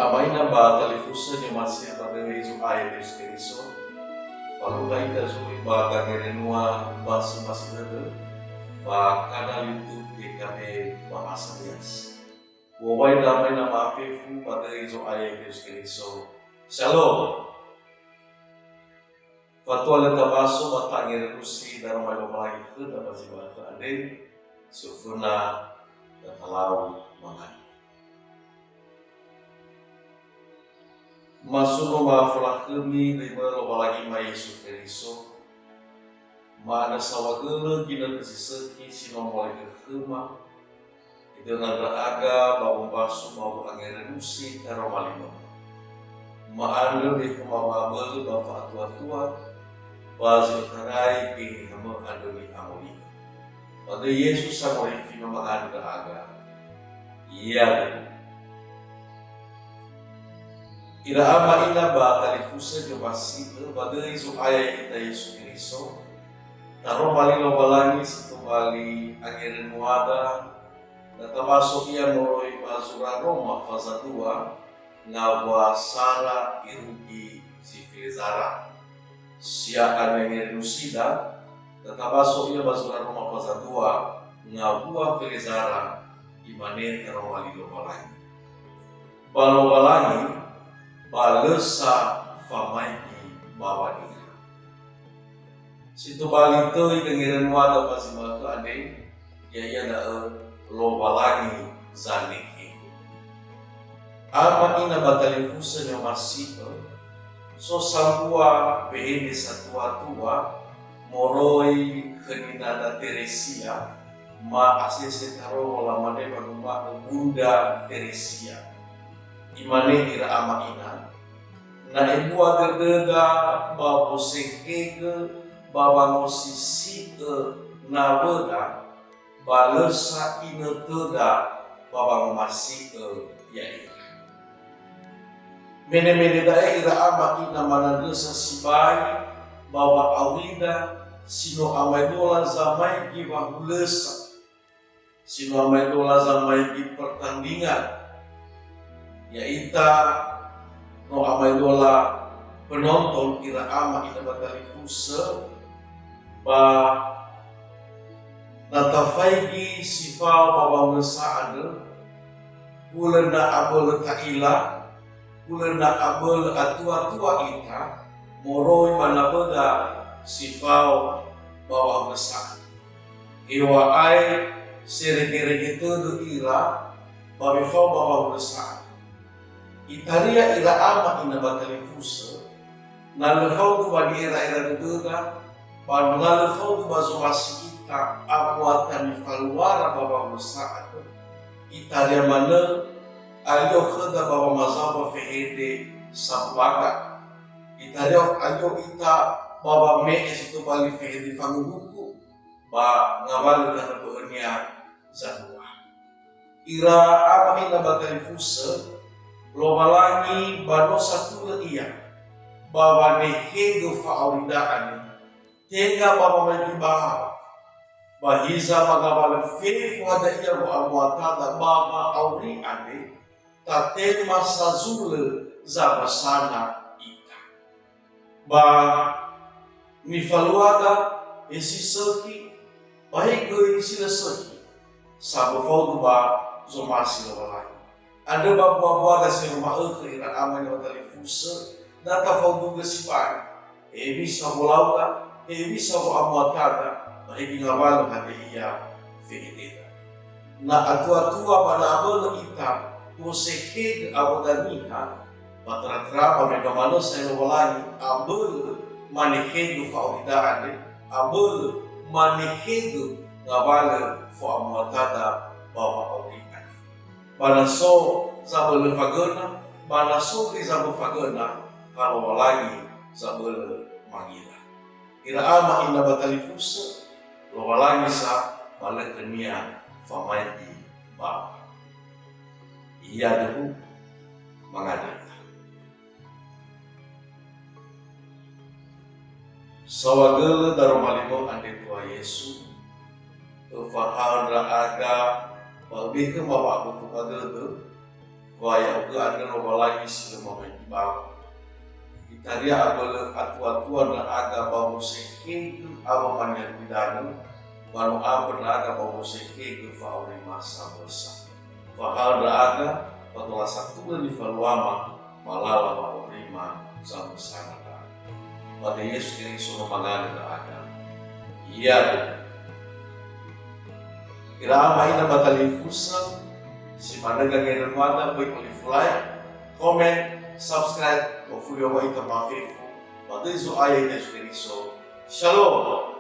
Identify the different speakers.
Speaker 1: Namaina ba talifusa ni masih pada Yesus ayat Yesus Kristo. Baru kita suri ba kangerenua ba masih ada ba kanal YouTube DKB ba Asalias. Wawai damai nama afifu pada Yesus ayat Yesus Kristo. Shalom. Fatwa leta baso ba kangerenusi dalam malam lagi ke dapat si bahasa adem sufuna dan halau mangan. Masuno maaflah kami dari lagi ma Yesus Kristo. Mana sawagele gina kesiseki sino mulai kema. Itu nada aga bawa basu mau angerenusi karo malino. Maandel di kemababel bafa tua-tua. Bazil karai pi hama andoni amoli. Pada Yesus sama rifino manganda aga. Iya. Ira ama ina ba talifusa jo basita pada Yesus ayat kita Yesus Kristo. Taro bali lo balangi situ bali angirin muada. Natamasok iya moroi basura Roma fasa 2 ngawa sara irugi si Filizara. Sia angirin usida. Natamasok iya basura Roma fasa 2 ngawa Filizara imane taro bali lo balangi. Balo balangi balesa famaiki bawa dia. Situ bali tu dengiran wada pasi maka ade ya da loba lagi zanihi. Ama ina batali fusa nya masih so sambua behene satua moroi kenina Teresia ma asese taro lamane manuma bunda Teresia. Imane ira ama ina na ibu agerdega babo sekege baba ngosisi na beda balesa ina tega baba ngomasi ya ira mene dae ira ama ina manandesa sibai baba awida sino amaidola zamai gi bahulesa sino amaidola zamai gi pertandingan ya ita no amaidola penonton ira ama ina batali fusa ba natafaigi sifau baba mesaade ulenda abel kaila ulenda abel atua ita moroi manabeda sifau baba mesaade ewa ai serege-rege tudu ira babifau baba mesaade Italia ira ama ina batali fusa na lefau tu bagi era duduga ban na lefau tu bazo masi ita abuatan faluara baba musaad Italia mana ayo khada baba mazaba fehede sabwaga Italia ayo ita baba me esitu bali fehede fangubuku ba ngawal kana bohnya zanua ira ama ina batali fusa lobalangi bano satu iya bawa nehego faawidaan tenga baba magi bahawa bahiza magabala fefu ada iya bu amuatada baba auri ade taten masazule zabasana ita ba mifaluada esi seki baik go sila seki sabo faudu ba zomasi lobalangi ada babuah da si rumah ira amanya batali fusa data fauduga sipai bisa bolauta bisa bo amuatada baigi ngawalo hade iya fehededa na atua mana abel ita poseke abodaniha patra pamedamano sa lolani abel manehego faulidade abel manehego ngawalo fo amuatada bawa auri banaso zabel fagona banaso di zabel fagona kalau lagi zabel mangila ira ama ina batali fusa lo lagi sa balekenia famaiti ba iya debu mangada sawagele daromalimo ande tua Yesu fahara aga Balbika bawa aku kepada itu Waya ugaan na balagi sila mga ibaw. Itaria abal atu-atuan na aga bago sekig aba manyan bidano, bano aber na aga bago sekig fauli masa bersa. Fahal na aga patula satulan di faluama malala maurima sa sana ka. Pada Yesus Kristus na magana na aga. Iya. Irama ina batalifusan si managagan ng wala boy kulifulay. Comment, subscribe, hopefully ako ito ma-faithful. Pati so ayaw na Yesus Kristus. Shalom!